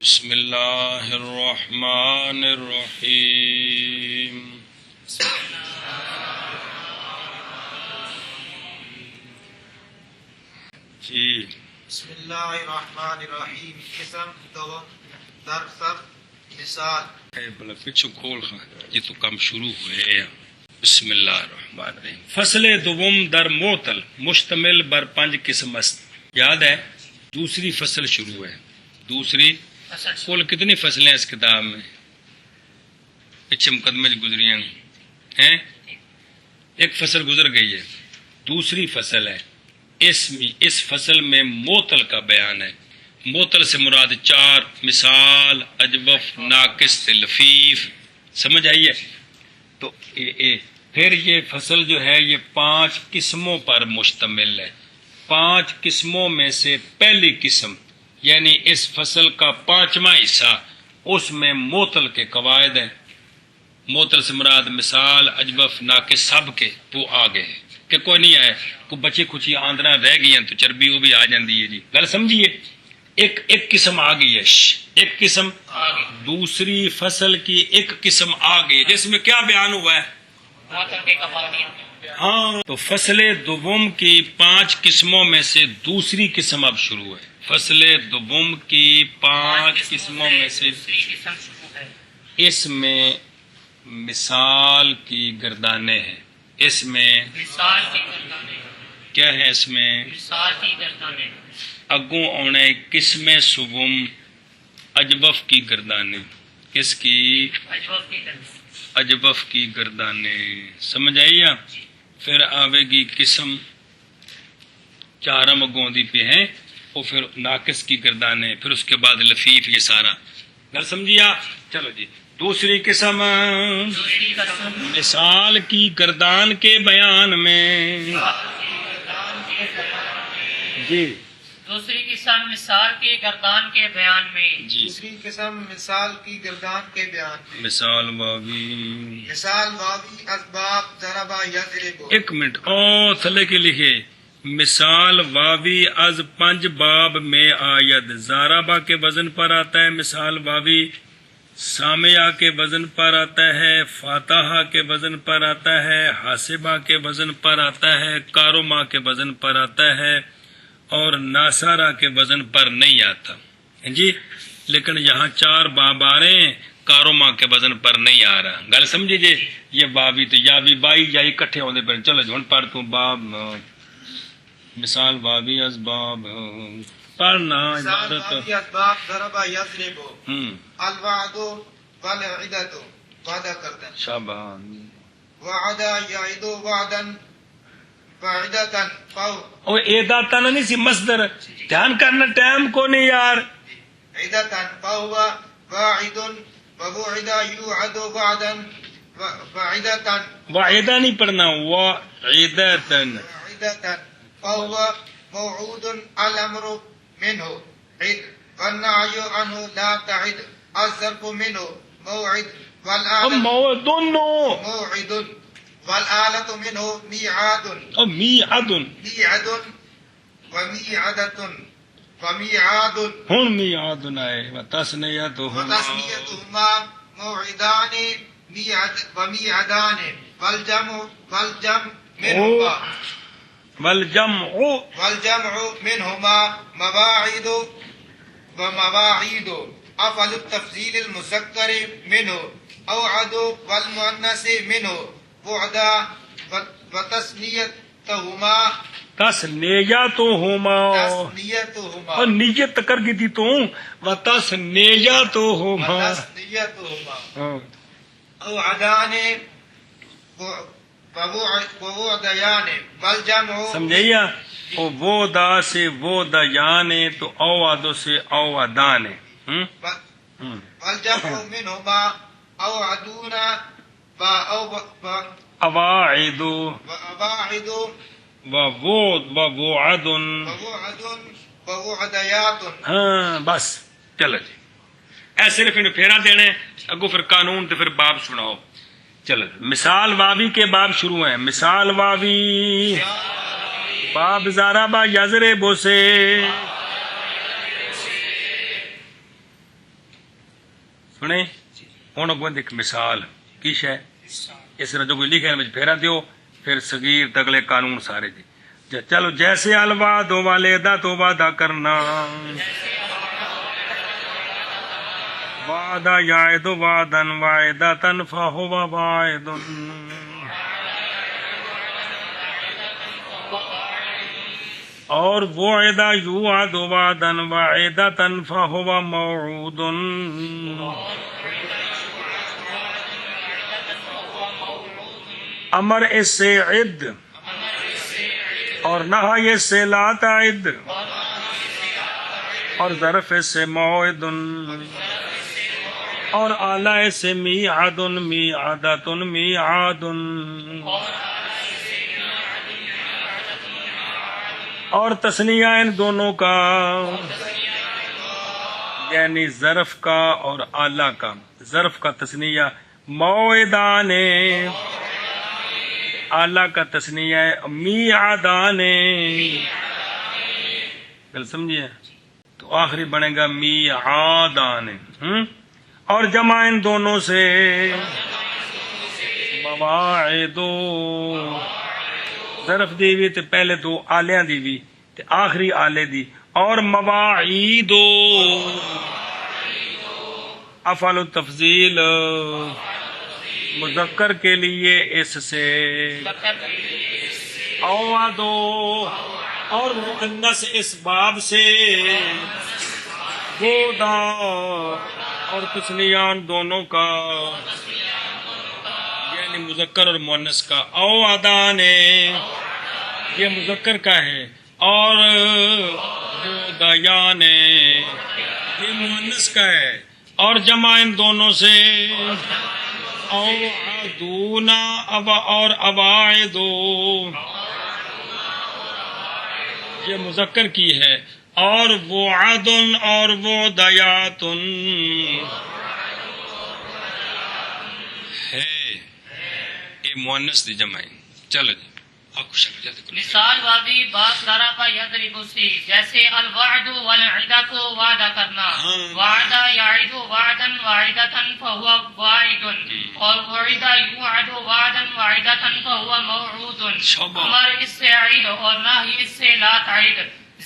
بسم اللہ الرحمن الرحیم جی بسم اللہ الرحمن الرحیم قسم دوم درسر مثال بلا پچھو کھول خواہ یہ تو کام شروع ہوئے ہیں۔ بسم اللہ الرحمن الرحیم فصل دوم در معطل مشتمل بر 5 قسم است۔ یاد ہے دوسری فصل شروع ہے۔ دوسری کل کتنی فصلیں اس کتاب میں پچھے مقدمے گزری ہیں؟ ایک فصل گزر گئی ہے، دوسری فصل ہے۔ اس فصل میں معطل کا بیان ہے۔ معطل سے مراد 4 مثال، اجوف، ناقص، لفیف، سمجھ آئی ہے؟ تو پھر یہ فصل جو ہے یہ 5 قسموں پر مشتمل ہے۔ 5 قسموں میں سے پہلی قسم یعنی اس فصل کا 5واں حصہ، اس میں معطل کے قواعد ہیں۔ معطل سے مراد مثال، اجوف، ناقص سب کے وہ آگے ہے کہ کوئی نہیں آئے، کوئی بچی کچھ آندرا رہ گئی ہیں تو چربی وہ بھی آ جاندی ہے۔ جی گل سمجھیے، ایک قسم آ گئی ہے، ایک قسم دوسری فصل کی ایک قسم آ گئی جس میں کیا بیان ہوا ہے؟ ہاں، تو فصل دوم کی 5 قسموں میں سے دوسری قسم اب شروع ہے۔ فصل دوم کی 5 قسموں میں سے اس میں مثال کی گردانیں ہیں۔ اس میں مثال کی گردانیں کیا ہے؟ اس میں مثال کی گردانیں اگوں اونے قسم سوم اجوف کی گردانیں۔ کس کی؟ اجوف کی گردانیں۔ اجوف کی گردانیں، سمجھ آئی آپ؟ پھر آوے گی قسم 4 اگوں دی پہ ہیں، اور پھر ناقص کی گردانیں، پھر اس کے بعد لفیف، یہ سارا گل سمجھیا؟ چلو جی دوسری قسم دوسری قسم مثال کی گردان کے بیان میں جی دوسری قسم مثال کے گردان کے بیان میں جی دوسری قسم مثال کی گردان کے بیان میں مثال واوی مثال واوی اسباب ضربہ یضرب۔ ایک منٹ او تھلے کے لکھے مثال واوی از 5 باب میں آید، زارابا کے وزن پر آتا ہے مثال واوی، سامعہ کے وزن پر آتا ہے، فاتحہ کے وزن پر آتا ہے، حاسبہ کے وزن پر آتا ہے، کاروما کے وزن پر آتا ہے، اور ناصارہ کے وزن پر نہیں آتا جی۔ لیکن یہاں 4 باب آ رہے ہیں، کاروما کے وزن پر نہیں آ رہا۔ گل سمجھے جی؟ یہ بابی تو یا بھی بائی یا اکٹھے ہونے پر چلو جھون پر تو باب مثال واوی از باب پڑھنا مثال عبارت واوی اسباب ضربہ یضرب، الوعد والعدۃ وعدہ کردن، شابان وعد یعد وعدا وعدۃ فو او ایدا تن نہیں سی مصدر، دھیان کرنا ٹائم کو نہیں یار۔ عدۃ فهو واعد ووعد يوعد وعدا وعدۃ وعدہ نہیں پڑھنا، وعدتن، وعدۃ فهو موعود الامر منه عد والنهي عنه لا تعد الظرف منه موعد اب والآلة موعدن موعد والآلة منه ميعاد اب میعدن، ميعد وميعدة وميعاد ہن میعدن آئے وتسنیتہما وتسميتهما موعدان ميعد وميعدان والجمع منهما والجمع منهما مواعيد ومواعيد أفعل التفضيل المذكر منه أوعد والمؤنث منه بعدا وتسنيتهما تسنیتہما اور نیت کر گئی تھی تو وتسنیتہما وتسنيتهما أوعدان ووعديان والجمع سمجھئیا؟ وہ دا سے وہ دیانے تو اوادو سے اوادانے، والجمع منهما أوعدون اواعد وأواعد ووعد، ووعد ووعديات۔ ہاں بس چلو جی، اے صرف انہیں پھیرا دینے، اگو پھر قانون تو پھر باب سناؤ۔ چلو مثال واوی کے باب شروع ہیں۔ مثال واوی باب زارا با یزرے بوسے سنے ہوں اگوں ایک مثال کی شے اس نے جو کوئی لکھے میں پھیرا دیو پھر صغیر تگلے قانون سارے جی چلو جیسے الوعد والدہ تو وعدہ کرنا وعدہ یعد وعدن وعدتن فہو واعد اور وعدہ یوعد وعدن وعدتن فہو موعود امر اس سے عد اور نہی اس سے لا تعد اور ظرف اس سے موعد اور اعلی اس سے میعاد میعادۃ میعاد اور تثنیہ ان دونوں کا یعنی ظرف کا اور اعلی کا ظرف کا تثنیہ موعدان اعلی کا تثنیہ میعادان گل سمجھیے تو آخری بنے گا میعادان اور جمع ان دونوں سے مواعد ظرف دی بھی تے پہلے دو آلیاں دی بھی تے آخری آلے دی اور مواعید افعال التفضیل مذکر کے لیے اس سے اوعدو اور مؤنث اس باب سے گودا اور تثنیان دونوں کا یعنی مذکر اور مؤنث کا اوعدان یہ مذکر کا ہے اور گودایان یہ مؤنث کا ہے اور جمع ان دونوں سے اوعدون اور اواعدو یہ مذکر کی ہے اور وعد اور وعدیات ہے یہ مؤنث دی جمع ہے چلو جی مثال واضح بات ضرب یضرب سے جیسے الوعد والعدۃ وعدہ کرنا وعدہ یعد وعدا وعدۃ فهو واعد اور وعد یوعد وعدا وعدۃ فهو موعود امر اس سے عید اور نہی اس سے لا تعید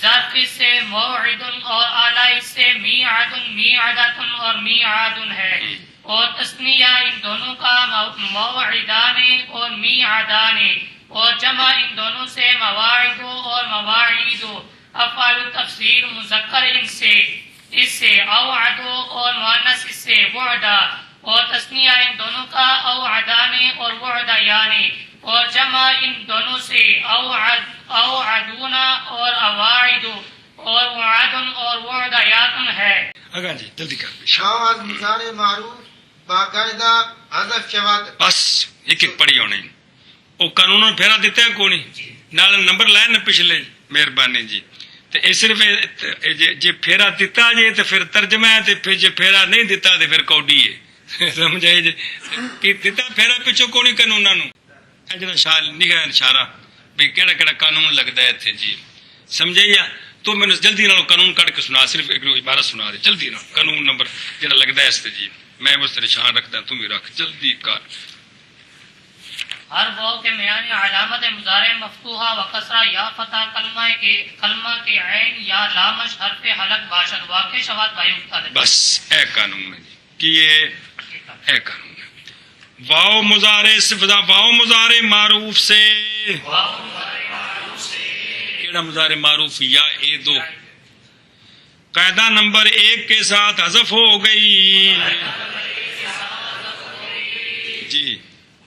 ظرف اس سے موعد اور اعلی اس سے میعاد میعادۃ اور میعاد ہے اور تثنیہ ان دونوں کا موعدان اور میعادان اور جمع ان دونوں سے مواعد اور مواعید افعال التفضیل مذکر ان سے اس سے اوعد اور مؤنث اس سے وعدہ اور تثنیہ ان دونوں کا اوعدان اور وعدیان اور جمع ان دونوں سے اوعدون اور اواعد اور وعد اور وعدیات ہے. اگا جی جلدی کر شاہد مضارع معروف باقاعدہ حذف شود بس ایک ایک پڑھی ہونے وہ قانون پھیرا دیتے ہیں کونی نال نمبر لائے نا پچھلے مہربانی جی تے اے صرف جے پھیرا دیتا جے تے پھر ترجمہ ہے تے پھر جے پھیرا نہیں دیتا تے پھر کوڈی ہے سمجھائے جے کہ دیتا پھیرا پچھو کونی قانوناں نو اے جڑا شال نگاہ اشارہ بھی کیڑا کیڑا قانون لگدا ہے تے جی سمجھائیا تو میں جلدی نال قانون کٹ کے سنا صرف ایک عبارت سنا دے جلدی نال قانون نمبر جڑا لگدا ہے اس تے جی میں اس تے نشان رکھدا تم بھی رکھ جلدی کر. ہر واو کے میان علامت مضارع مفتوحہ و کسرہ یا فتح کلمہ کے عین یا لامش حرف حلق باشد واقع شواد بایوفتہ بس اے قانون ہے کہ یہ اے قانون ہے. واو مضارع سے واو مضارع معروف سے کیڑا مضارع معروف یا اے دو قاعدہ نمبر 1 کے ساتھ حذف ہو گئی جی.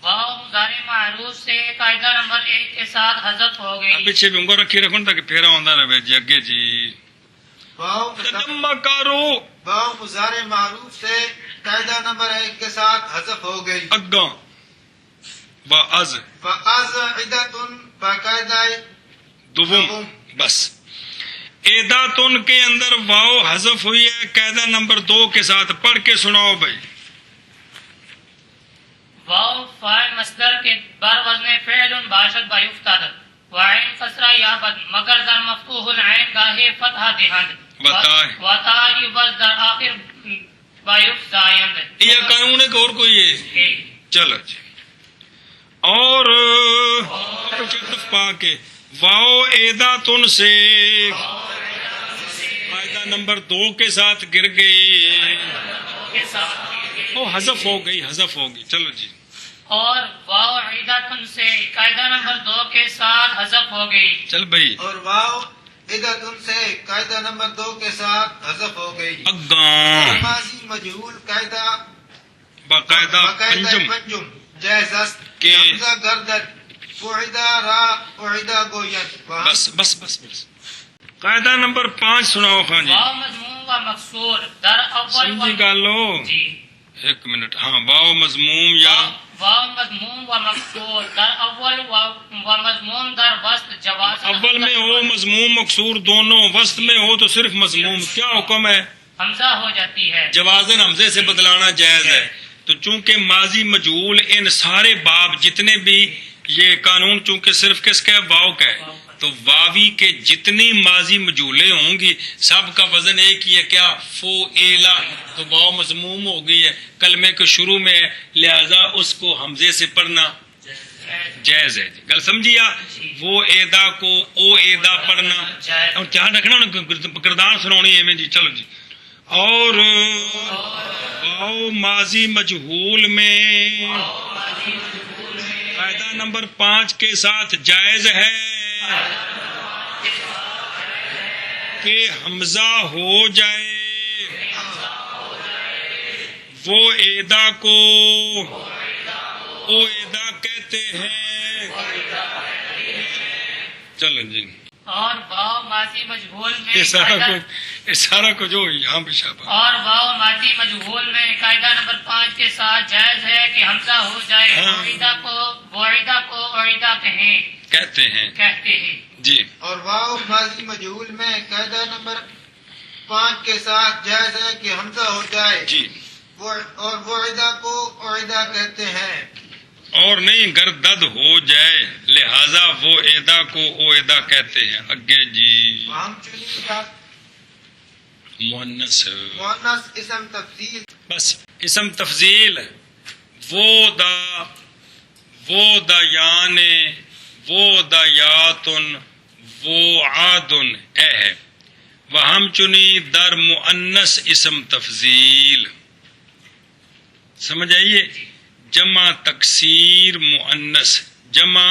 واو مضارع معروف سے قاعدہ نمبر 1 کے ساتھ حذف ہو گئی. پیچھے بھی انگو رکھی رکھن تاکہ پھیرا ہوندا رہے جی اگے جی. تدمکرو واو مضارع معروف سے قاعدہ نمبر 1 کے ساتھ حذف ہو گئی. اگاں واز فازعدۃ باقاعدہ دوم بس ایداتن کے اندر واو حذف ہوئی ہے قاعدہ نمبر 2 کے ساتھ پڑھ کے سناؤ بھائی. واو فاعل مصدر کے بر وزن فعل باشد بایفتاد وعین کسرہ یا بد مگر در مفتوح العین گاہے فتح دہند وطا عوض در آخر ويفزايند. یہ قانون ہے کہ اور کوئی ہے؟ چلو جی. اور پا کے واؤ ایدا تن سے قاعدہ نمبر 2 کے ساتھ گر گئی. وہ حذف ہو گئی، حذف ہو گئی. چلو جی. اور واو عیدتن سے قاعدہ نمبر 2 کے ساتھ حذف ہو گئی. چل بھائی. اور واو عدتن سے قاعدہ نمبر 2 کے ساتھ حذف ہو گئی. اگاں ماضی مجہول قاعدہ باقاعدہ پنجم پنجم جائز است کہ حمزہ گردن قعدہ را قعدہ گوین. بس بس بس بس. قاعدہ نمبر 5 سناؤ خان جی. واو مضموم و مکسور در اول سمجھی گالو. جی. ایک منٹ. ہاں واو مضموم یا واو مضموم و مکسور در اول و مضموم در وسط جواز. اول میں ہو مضموم مکسور دونوں، وسط میں ہو تو صرف مضموم. کیا حکم ہے؟ حمزہ ہو جاتی ہے. جوازن حمزے سے بدلانا جائز ہے. تو چونکہ ماضی مجہول ان سارے باب جتنے بھی یہ قانون چونکہ صرف کس کا ہے؟ واو کا ہے. تو واوی کے جتنی ماضی مجہولیں ہوں گی سب کا وزن ایک ہی ہے. کیا؟ فو ایلا. تو واو مضموم ہو گئی ہے، کلمے کے شروع میں ہے، لہذا اس کو حمزے سے پڑھنا جائز ہے. گل سمجھیا؟ وہ ایدا کو او ایدا پڑھنا. اور دھیان رکھنا کردار سناونی ہے میں جی. چلو جی. اور واو ماضی مجہول میں قاعدہ نمبر 5 کے ساتھ جائز ہے کہ حمزہ ہو جائے. وہ ایدا کو او ایدا کہتے ہیں. چلو جی. اور واو ماضی مجہول میں یہ سارا کچھ ہو یہاں پہ شابہ. اور واو ماضی مجہول میں قاعدہ نمبر 5 کے ساتھ جائز ہے کہ حمزہ ہو جائے. معیدہ کو اعیدہ کہتے ہیں جی. اور واو ماضی مجہول میں قاعدہ نمبر 5 کے ساتھ جائز ہے کہ حمزہ ہو جائے جی. اور وعدہ کو اعیدہ کہتے ہیں. اور نہیں گردد ہو جائے لہذا وہ ایدا کو او ایدا کہتے ہیں. اگے جی. ہم چنی مؤنث اسم تفضیل. بس اسم تفضیل وہ دا یانے وہ دا یاتن وہ عادن اے ہے. وہم چنی در مؤنث اسم تفضیل. سمجھ آئیے؟ جمع تکسیر مؤنث جمع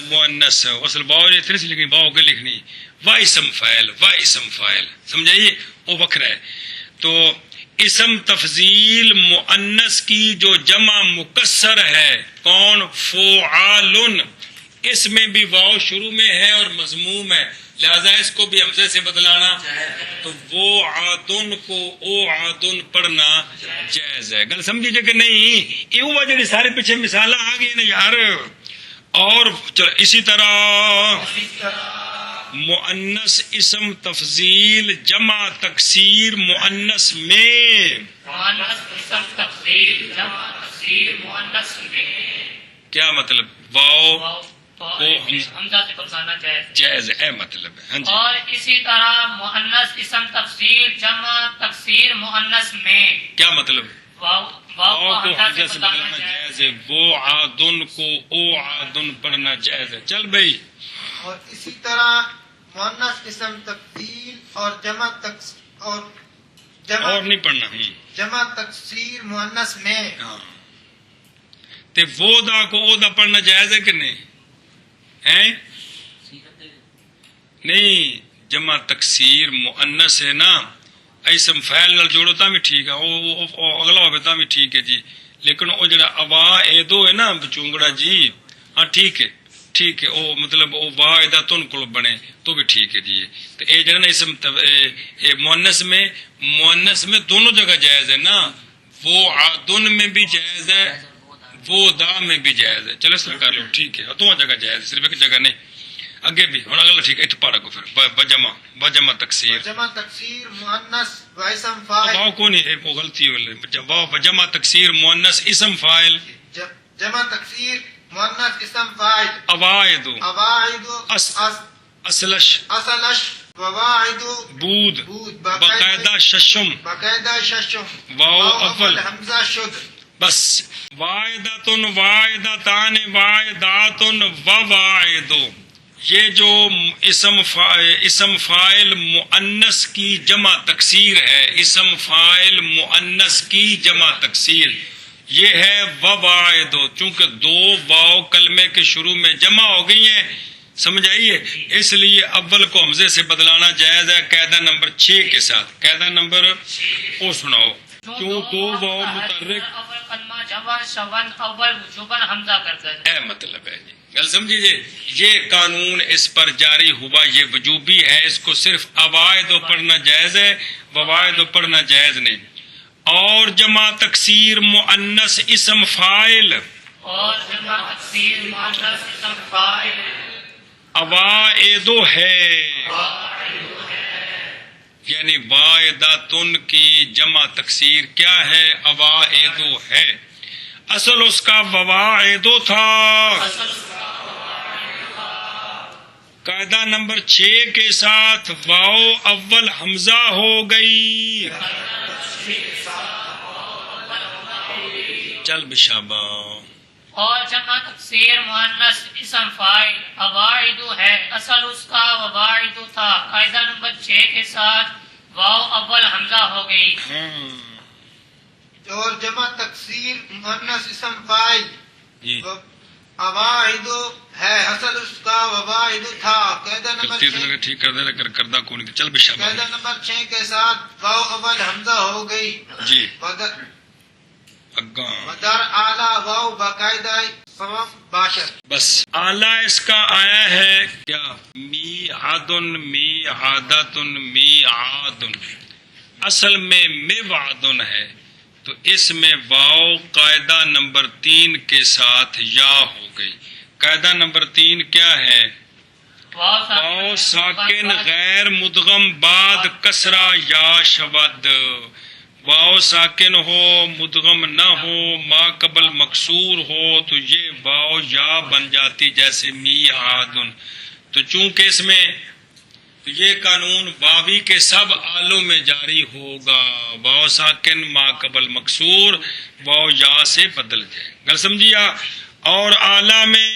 مؤنث اصل واو نے اتنے سے لکھنی واو کے لکھنی وا اسم فاعل سمجھائیے وہ وکھرا ہے. تو اسم تفضیل مؤنث کی جو جمع مکسر ہے کون؟ فعال. اس میں بھی واو شروع میں ہے اور مضموم ہے، لہذا اس کو بھی حمزے سے بدلانا. تو وہ عادن کو او عادن پڑھنا جائز ہے. گل سمجھیے کہ نہیں؟ یہ ہوا جی سارے پیچھے مثال آ گئی نا یار. اور اسی طرح مؤنث اسم تفضیل جمع تکسیر مؤنث میں کیا مطلب؟ واو حمزہ سے بدلانا جائز ہے مطلب ہے. ہاں جی. اور اسی طرح مؤنث اسم تفضیل جمع تکسیر مؤنث میں کیا مطلب؟ واو کو حمزہ سے بدلانا جائز ہے. وہ عادن کو او عادن پڑھنا جائز ہے. چل بھائی. اور اسی طرح مؤنث اسم تفضیل اور جمع اور نہیں پڑھنا. جمع تکسیر مؤنث میں ہاں. تے وہ دا کو او دا پڑھنا جائز ہے کہ نہیں؟ نہیں جمع تکسیر مؤنث ہے نا، اسم فاعل نال جوڑو تا بھی ٹھیک ہے، او اگلا ہوے تا بھی ٹھیک ہے جی. لیکن او جڑا اوا ایدو ہے نا چونگڑا جی، ہاں ٹھیک ہے او مطلب او وا ایدا تن کول بنے تو بھی ٹھیک ہے جی. تو اے جڑا نا اسم مؤنث میں دونوں جگہ جائز ہے نا. وہ عادن میں بھی جائز ہے، وہ دا میں بھی جائز ہے. چلو اس طرح کر لو ٹھیک ہے. دونوں جگہ جائز ہے، صرف ایک جگہ نہیں. اگے بھی ہوں اگلا ٹھیک ہے. اتنے پڑھا کو پھر بجمع تکسیر مؤنث و اسم فاعل. واو کو نہیں وہ غلطی ہو جمع تکسیر مؤنث اسم فاعل. جمع تکسیر مؤنث اسم فاعل. اواعد اواعد اصلش وواعد بود بود باقاعدہ ششم باقاعدہ ششم واو اول حمزہ شد بس واعدتن واعدتان واعداتن وواعدو یہ جو اسم فاعل مؤنث کی جمع تکسیر ہے، اسم فاعل مؤنث کی جمع تکسیر یہ ہے وواعدو، چونکہ دو واو کلمے کے شروع میں جمع ہو گئی ہیں، سمجھ آئیے، اس لیے اول کو حمزے سے بدلانا جائز ہے قاعدہ نمبر 6 کے ساتھ۔ قاعدہ نمبر او سناؤ، کیوں دو واو متحرک اول کلمہ جمع شون اول وجوباً حمزہ کرتا ہے، اے مطلب ہے جی، گل سمجھیے، یہ قانون اس پر جاری ہوا، یہ وجوبی ہے، اس کو صرف اواعد پڑھنا جائز ہے، وواعد پڑھنا جائز نہیں۔ اور جمع تکسیر مؤنث اسم فاعل اور جمع تکسیر مؤنث اسم فاعل اواعد ہے، یعنی واعداتن کی جمع تکسیر کیا ہے؟ اواعد ہے، اصل اس کا وواعد تھا۔ قاعدہ نمبر 6 کے ساتھ واو اول حمزہ ہو گئی، چل بشابہ۔ اور جمع تکسیر مؤنث اسم فاعل اواعد ہے، اصل اس کا وواعد تھا، قاعدہ نمبر 6 کے ساتھ واو اول حمزہ ہو گئی۔ اور جمع تکسیر مؤنث اسم فاعل جی اواعد ہے، اصل اس کا وواعد تھا، قاعدہ نمبر 6 ٹھیک کر دے کر کردہ کون چل بشابہ۔ قاعدہ نمبر 6 کے ساتھ واو اول حمزہ ہو گئی، جی ودر اعلیٰ واو باقاعدہ سبب باشر، بس اعلیٰ اس کا آیا ہے کیا؟ می عادن می عادتن می عادن، اصل میں میوعدن ہے، تو اس میں واو قاعدہ نمبر 3 کے ساتھ یا ہو گئی۔ قاعدہ نمبر 3 کیا ہے؟ واو ساکن غیر مدغم بعد کسرہ یا شود، واو ساکن ہو مدغم نہ ہو ما قبل مکسور ہو تو یہ واو یا بن جاتی، جیسے می عادن۔ تو چونکہ اس میں تو یہ قانون واوی کے سب آلوں میں جاری ہوگا، واو ساکن ما قبل مکسور واو یا سے بدل جائے، گل سمجھیا؟ اور آلہ میں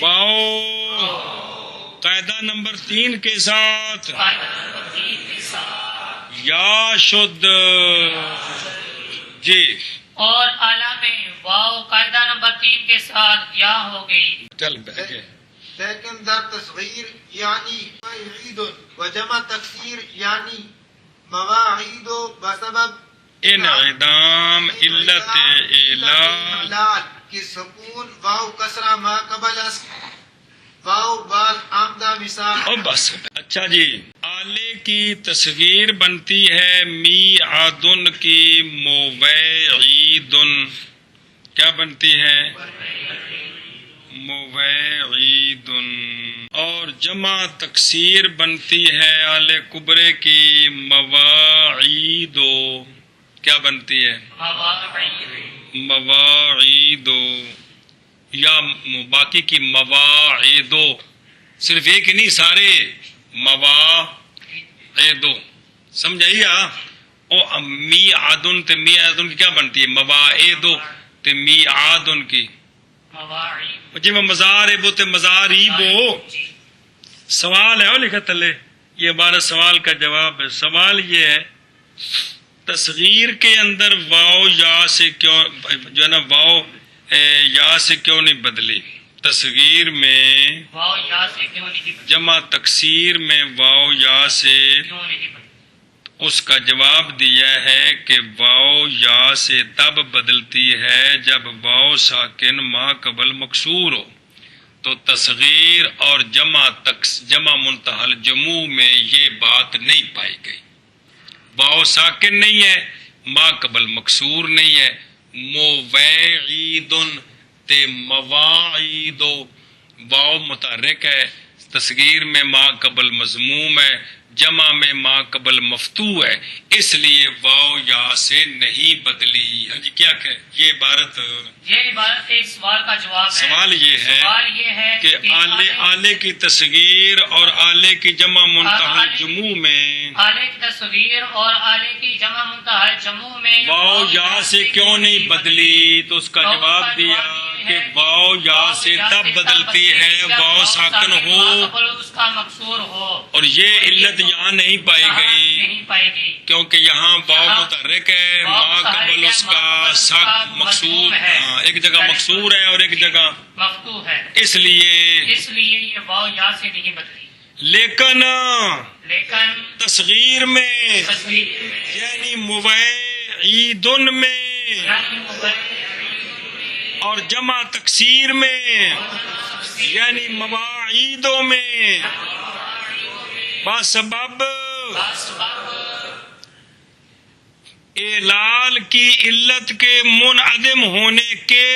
واو قاعدہ نمبر 3 کے ساتھ یا شد، جی اور اعلیٰ میں واو قاعدہ نمبر 3 کے ساتھ یا ہو گئی۔ چل بیٹھے۔ لیکن در تصغیر یعنی مواعید و جمع تکسیر یعنی مواعید بسبب انعدام علت اعلال کی سکون واو کسرہ ما قبل واو بعد آمدہ مثال۔ اور بس اچھا جی، آلے کی تصغیر بنتی ہے می عادن کی موعیدن، کیا بنتی ہے؟ موعیدن، اور جمع تکسیر بنتی ہے آلے کبرے کی مواعیدو، کیا بنتی ہے؟ مواعیدو، یا باقی کی مواعیدو، صرف ایک نہیں، سارے مواعیدو، سمجھائیے؟ او می عادن تے می عادن کی کیا بنتی ہے؟ مواعیدو تے می عادن کی جی میں مزاربو تے مزاریبو۔ سوال ہے لکھا تلے، یہ ہمارا سوال کا جواب ہے۔ سوال یہ ہے تصغیر کے اندر واو یا سے کیوں جو ہے نا واو یا سے کیوں نہیں بدلی؟ تصغیر میں واو یا سے کیوں نہیں بدلی؟ جمع تکسیر میں واو یا سے کیوں نہیں بدلی؟ اس کا جواب دیا ہے کہ واو یا سے تب بدلتی ہے جب واو ساکن ما قبل مکسور ہو، تو تصغیر اور جمع منتہل جموع میں یہ بات نہیں پائی گئی۔ واو ساکن نہیں ہے، ما قبل مکسور نہیں ہے، موعیدن تے مواعیدو، واو متحرک ہے، تصغیر میں ما قبل مضموم ہے، جمع میں ما قبل مفتوح ہے، اس لیے واو یا سے نہیں بدلی۔ ہاں جی کیا کہ یہ عبارت یہ عبارت کے سوال کا جواب ہے۔ سوال یہ ہے کہ آلے کی تصغیر اور آلے کی جمع منتہی الجموع میں آلے کی تصویر اور آلے کی جمع منتہی الجموع میں واو یا سے کیوں نہیں بدلی؟ تو اس کا جواب دیا کہ واو یا سے تب بدلتی ہے واو ساکن ہو اس کا مقصور ہو، اور یہ علت یہاں نہیں پائی گئی نہیں پائی گئی، کیونکہ یہاں واو متحرک ہے، ما قبل اس کا ساکن مقصور، ایک جگہ مقصور ہے اور ایک جگہ مفتوح ہے، اس لیے یہ واو یا سے نہیں بدلی۔ لیکن تصغیر میں تصویر میں یعنی مبعیدن میں یعنی اور جمع تکسیر میں یعنی مواعیدوں میں بسبب اعلال کی علت کے منعدم ہونے کے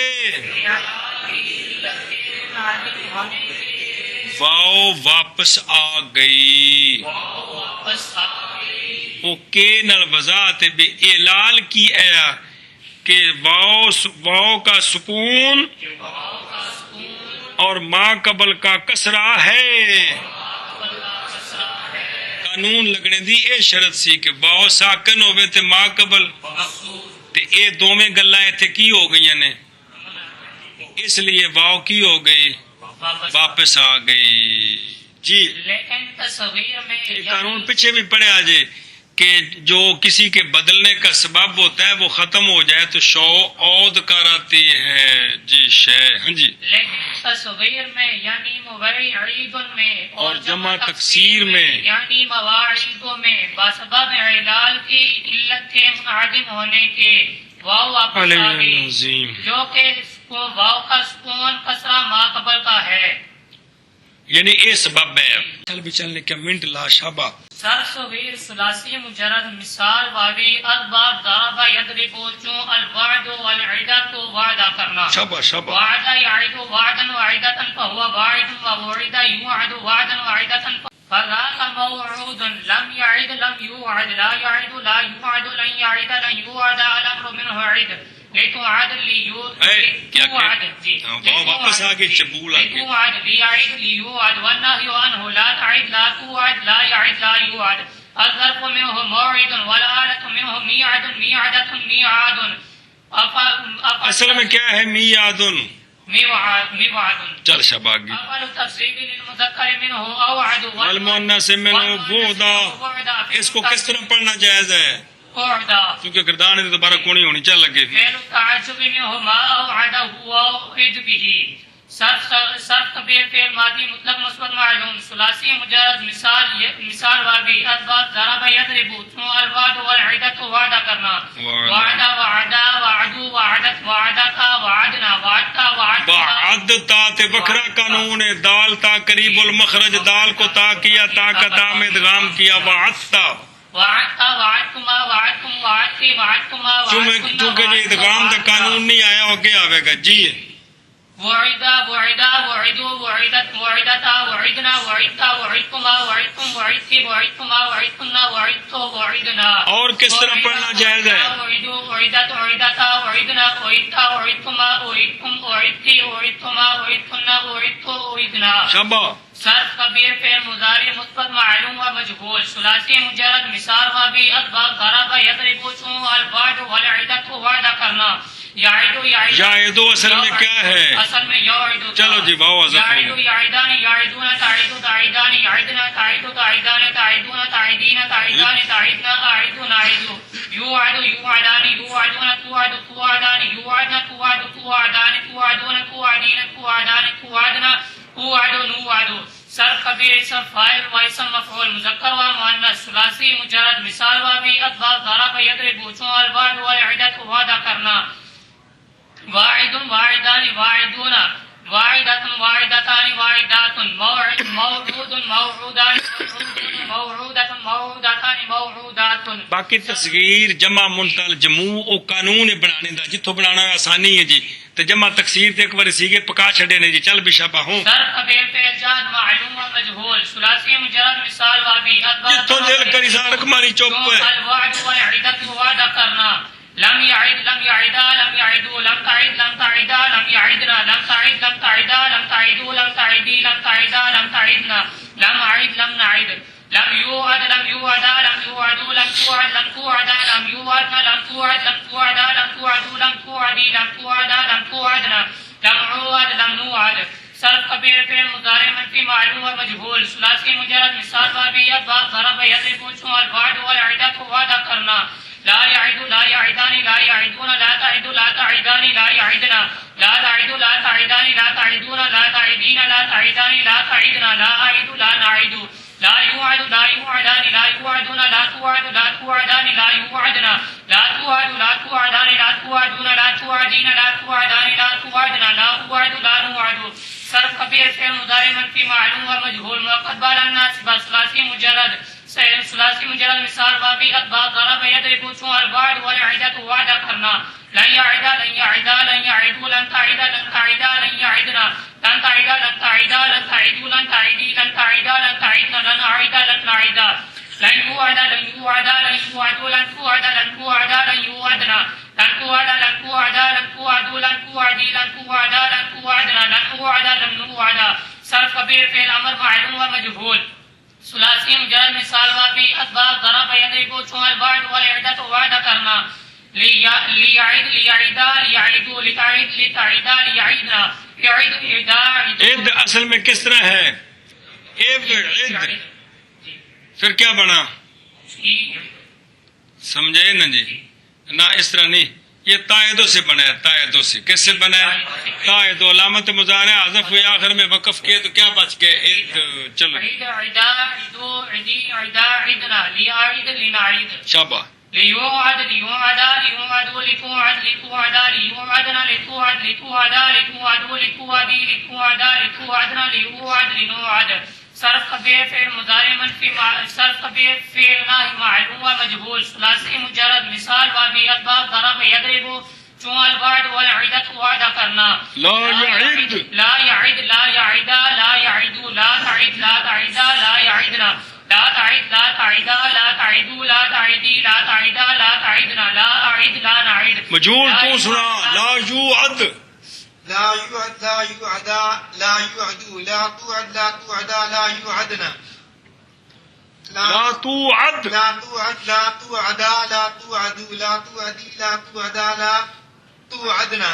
واو واپس آ گئی۔ وہ کے نال وضاحت بے اعلال کی ہے کہ واو کا سکون اور ما قبل کا کسرہ ہے، قانون لگنے دی اے شرط سی کہ واو ساکن ہوئے تے ما قبل تے اے دوویں گلاں ایتھے کی ہو گئی نے، اس لیے واو کی ہو گئی واپس آ گئی۔ جی لیکن تصویر میں قانون پیچھے بھی پڑے آجے کہ جو کسی کے بدلنے کا سبب ہوتا ہے وہ ختم ہو جائے تو شو عود کر آتی ہے۔ جی ہاں جی، لیکن تصویر میں یعنی مواعید میں اور جمع تکسیر میں یعنی مواعیدوں میں بسبب اعلال کی علت کے منعدم ہونے کے واو واپس آ گئی، جو کہ واو کا سکون کسرہ ما قبل کا ہے، یعنی یہ سبب ہے۔ چل بھی چلنے کے منٹ لا شابہ تصویر ثلاثی مجرد مثال واوی ارباب ضرب یضرب چون الوعد والعدۃ وعدہ کرنا، شابہ شابہ وعدہ یعد وعدا وعدۃ فهو واعد ووعد یوعد وعدا وعدۃ فذاک موعود لم يعد لم يوعد لا يعد لا يوعد لن يعد لن يوعد الامر منه عد لتوعد ليوعد واپس آگے چبول آگے لتوعد ليعد ليوعد والنهي عنه لا تعد لا توعد لا يعد لا يوعد الظرف منه موعد والآلة منه ميعد ميعدة ميعاد اصل میں کیا ہے میعادن میوعد چل شباگی اول تفصیل للمذکر منه اوعد والمؤنث منه وعدا، اس کو کس طرح پڑھنا جائز ہے؟ وعدا کیونکہ گردان ہے دوبارہ کونی ہونی چاہ لگے فعل التعجب منه ما اوعده ووعد به صرف تبیر فعل ماضی مطلق مثبت معلوم ثلاثی مجرد مثال واوی اسباب ضرب یضرب چون الوعد والعدۃ وعدہ کرنا، وعدہ وعدہ وعدو وعدت وعدتا وعدنا وعدتا وعدتا تے وکھرا قانون ہے، دال تا قریب المخرج، دال کو تا کیا تا کا تا میں ادغام کیا، وعدتا وعدتا وعدتما وعدتم وعدتی وعدتما چونکہ یہ ادغام دا قانون نہیں آیا ہوگے آوے گا۔ جی وعدا وعدا وعدو وعدت وعدتا وعدنا وعدتا وعدتما وعدتم وعدتی وعدتما وعدتنا وعدتو وعدنا۔ اور کس طرح پڑھنا جائز ہے؟ وعدو وعدت وعدتا وعدنا وعدتا وعدتما وعدتم وعدتی وعدتما وعدتنا وعدتو وعدنا۔ شابہ صرف کبیر فعل مضارع مثبت معلوم و مجهول ثلاثی مجرد مثال واوی اسباب ضرب یضرب چون الوعد والعدۃ وعدہ کرنا، یعدو اصل میں کیا ہے؟ اصل میں یعدو، چلو جی باو یعدو یعدان یعدون تعیدو تعیدان یعدنا تعیدو تعیدان تعیدون تعیدین تعیدان تعیدنا اعیدو نعیدو یوعدو یوعدان یوعدون توعد توعدان یوعدنا توعد توعدان توعدون توعدین توعدان توعدنا توعدو نوعدو۔ صرف کبیر اسم فاعل و اسم مفعول مذکر و مؤنث ثلاثی مجرد مثال واوی اسباب ضرب یضرب چون الوعد والعدۃ وعدہ کرنا، واعد واعدان واعدون واحدة واحدتان واحدات موعد موعود موعودان موعودة موعودتان موعودات. باقی تصغیر جمع منتل جموع او قانون ہے بنانے دا، جتوں بنانا آسانی ہے جی. تے جمع تکسیر تے ایک بار سیگے پکا چھڑے نے جی. چل بھی شابہ ہوں صرف قبیل فعل جاد معلوم و مجہول ثلاثی مجرد مثال وابی جتوں دل کری سارک ماری چوپ ہے. الوعد والعدت وعدہ کرنا. لم يعد لم يعدا لم يعدوا لم تعد لم تعدا لم يعدنا لم تعد لم تعدا لم تعدوا لم تعدي لم تعدا لم تعدنا لم أعد لم نعد. لم يوعد لم يوعدا لم يوعدوا لم توعد لم توعدا لم يوعدنا لم توعد لم توعدا لم توعدوا لم توعدي لم توعدا لم توعدنا لم عوعد لم نوعد. صرف قبیل فعل مضارع منفی معلوم و مجہول ثلاثی مجرد مثال بابی اباب ضرب یضرب پوچھوں الوعد والعدت وعدہ کرنا. لا يعد لا يعدان لا يعدون لا تعد لا تعدان لا يعدنا لا تعد لا تعدان لا تعدون لا تعدين لا تعدان لا تعدنا لا أعد لا نعد. لا يوعد لا يوعدان لا يوعدون لا توعد لا توعدان لا يوعدنا لا توعد لا توعدان لا توعدون لا توعدين لا توعدان لا توعدنا لا توعد لا نوعد. صرف قبیل فعل مضارع منفی معلوم و مجہول مؤکد بالا الناس ثلاثی مجرد ثلاثی مجرد مثال بابی اسباب ضرب یضرب چون الوعد والعدت وعدہ کرنا. لن يعدا لن يعدا لن يعدوا لن تعدا لن تعدا لن يعدنا لن تعدا لن تعدا لن تعدوا لن تعدي لن تعدا لن تعدنا لن أعدا لن نعدا. لن يوعد لن يوعدا لن يوعدوا لن توعد لن توعدا لن يوعدنا لن توعد لن توعدا لن توعدوا لن توعدي لن توعدا لن توعدنا لن نوعدا لن نوعدا. صرف قبیل فعل امر معلوم و مجہول ثلاثی مجرد مثال وابی اسباب ضرب یضرب چون الوعد والعدت وعدہ کرنا. لیعد لیعدا لیعدوا لتعد لتعدا لیعدنا یعد اعدا. عد اصل میں کس طرح ہے؟ عد پھر کیا بنا؟ سمجھے نا جی؟ نہ اس طرح نہیں، یہ تائدوں سے بنا ہے. تائدوں سے کس سے بنا ہے؟ تائدوں علامت مضارع حذف ہوئی آخر میں وقف کیے تو کیا بچ گئے؟ چلو عدا عدو عدی عدا عدنا لیعد لنعد. شابہ. لیوعد لیوعدا لیوعدوا لتوعد لتوعدا لیوعدنا لتوعد لتوعدا لتوعدوا لتوعدی لتوعدا لتوعدنا لیوعد لنوعد. صرف قبیل فعل مضارع منفی صرف قبیل فعل ناہی معلوم و مجہول ثلاثی مجرد مثال بابی اسباب ضرب یضرب چون الوعد والعدت وعدہ کرنا. لا يعد لا يعد لا يعدا لا يعدوا لا تعد لا تعدا لا يعدنا لا تعد لا تعدا لا تعدوا لا تعدي لا تعدا لا تعدنا لا أعد لا نعد. مجھول تو سنا. لا يوعد لا يوعد لا يوعدا لا يوعدوا لا توعد لا توعدا لا يوعدنا لا توعد لا توعد لا توعدا لا توعدوا لا توعدي لا توعدا لا توعدنا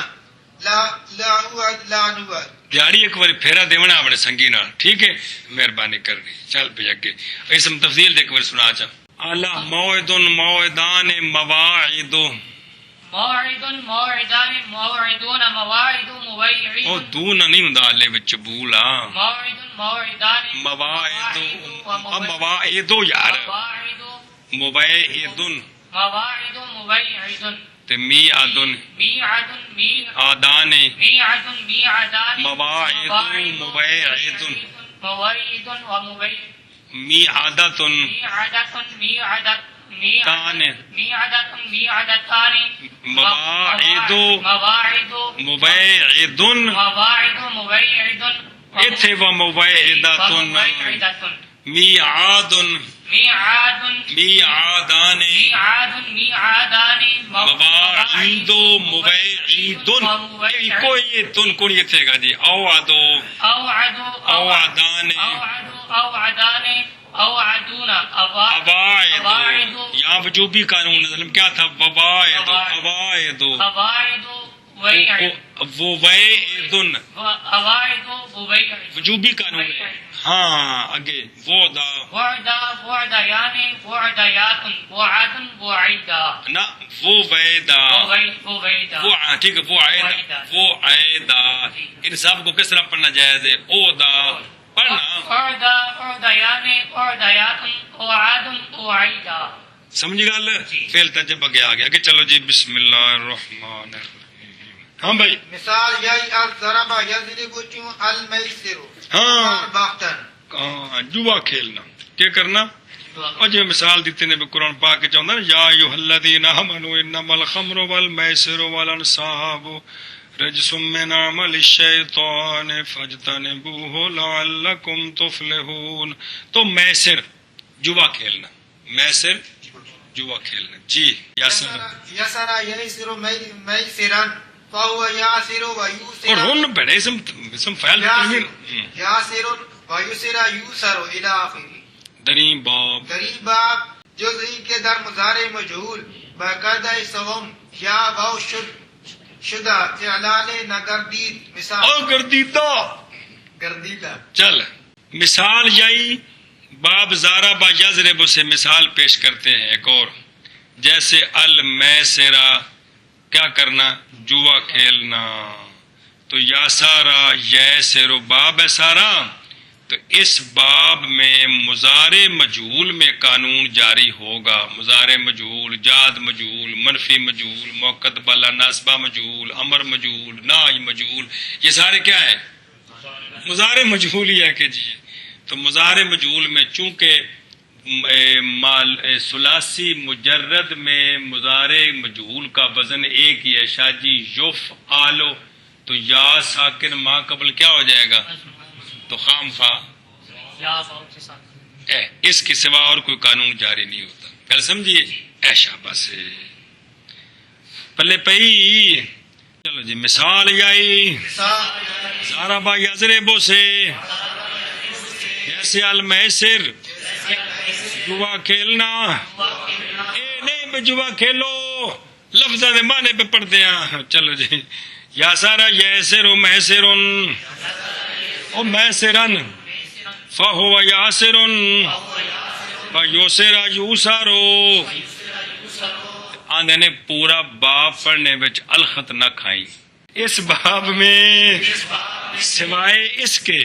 لا لا اوعد لا نوعد. دیاری ایک بار پھیرا دیونا اپنے سنگی نال. ٹھیک ہے مہربانی کرنی. چل بھی اگے اسم تفضیل ایک بار سنا چا. اعلی موعد موعدان مواعد موعد موعدان موعدون مواعد موعد. او دون نہیں ہوندا لے وچ بولا. موعد موعدان مواعد مواعد یار مواعد مواعد مواعد موعد. تے میعاد میعاد آدان میعاد میعادان مواعد مواعد موعد وموعد. میعادۃ میعادة میعادة تان میعادة میعادتان مواعد مواعد مواعد مواعد موعد. ایتھے و مواعدۃ میعاد میعاد میعادان میعاد میعادان مواعید مواعید کوئی تن کون ایتھے گا جی. اوعدو اوعد اوعدان اوعدان اوعدون اواعد. یہاں وجوبی قانون نظم کیا تھا؟ وواعد اواعد اواعد ووعد اواعد ووعد. وجوبی قانون ہے. ہاں اگے وعدہ وعدہ وعدیان وعدیات وعد وعیدا. نہ ووعدہ وعیدا. وہ ٹھیک ہے وعیدہ. ان سب کو کس طرح پڑھنا جائز ہے؟ اودا پڑھنا. وعدہ وعدیان وعدیات وعد وعیدا. سمجھ گل؟ فعل تجب اگے آ گیا کہ چلو جی بسم اللہ الرحمن الرحیم. ہاں بھائی مثال یہی الضرب یضرب چوں المیسر ہاں باختن ہاں جوا کھیلنا کیا کرنا اور جو مثال دیتے نے قرآن پاک کے چاہتا نا یا ایھا الذین آمنوا انما الخمر والمیسر والانصاب رجس من عمل الشیطان فاجتنبوہ لعلکم تفلحون. تو میسر جوا کھیلنا، میسر جوا کھیلنا. جی یاسر یسر یسر میسرا فهو یاسر اور ویوسر ہن بڑے اسم فعل یاسر ویسر یوسر الی آخر. دریں باب غریبا جزئی کے در مضارع مجہول باقاعدہ سوم یا واو شدہ اعلان نگردید مثال اور گردیدہ گردیدہ. چل مثال یہی باب زارا با یضرب سے مثال پیش کرتے ہیں ایک اور، جیسے المیسرا کیا کرنا جوا کھیلنا. تو یا سارا یسر باب ہے سارا. تو اس باب میں مضارع مجہول میں قانون جاری ہوگا. مضارع مجہول، جاد مجہول، منفی مجہول، موقت بالا ناسبہ مجہول، امر مجہول، نائی مجہول، یہ سارے کیا ہیں مضارع مجہول ہی ہے کہ جی. تو مضارع مجہول میں چونکہ ثلاثی مجرد میں مضارع مجہول کا وزن ایک ہی ہے شاجی یف آلو، تو یا ساکن ما قبل کیا ہو جائے گا تو خام خواہ یا واو کے ساتھ اس کے سوا اور کوئی قانون جاری نہیں ہوتا. پہلے سمجھیے اے شاباش پلے پئی. چلو جی مثال یائی زارا با یضرب سے جیسے المیسر جوا کھیلنا. اے نہیں بے جوا کھیلو لفظ دے معنی پہ پڑھتے ہیں. چلو جی یا سارا یسر و میسرن او میسرن فہو یاسرن فیوسر یوسارو. آندھے نے پورا باب پڑھنے وچ الخط نہ کھائیں. اس باب میں سوائے اس کے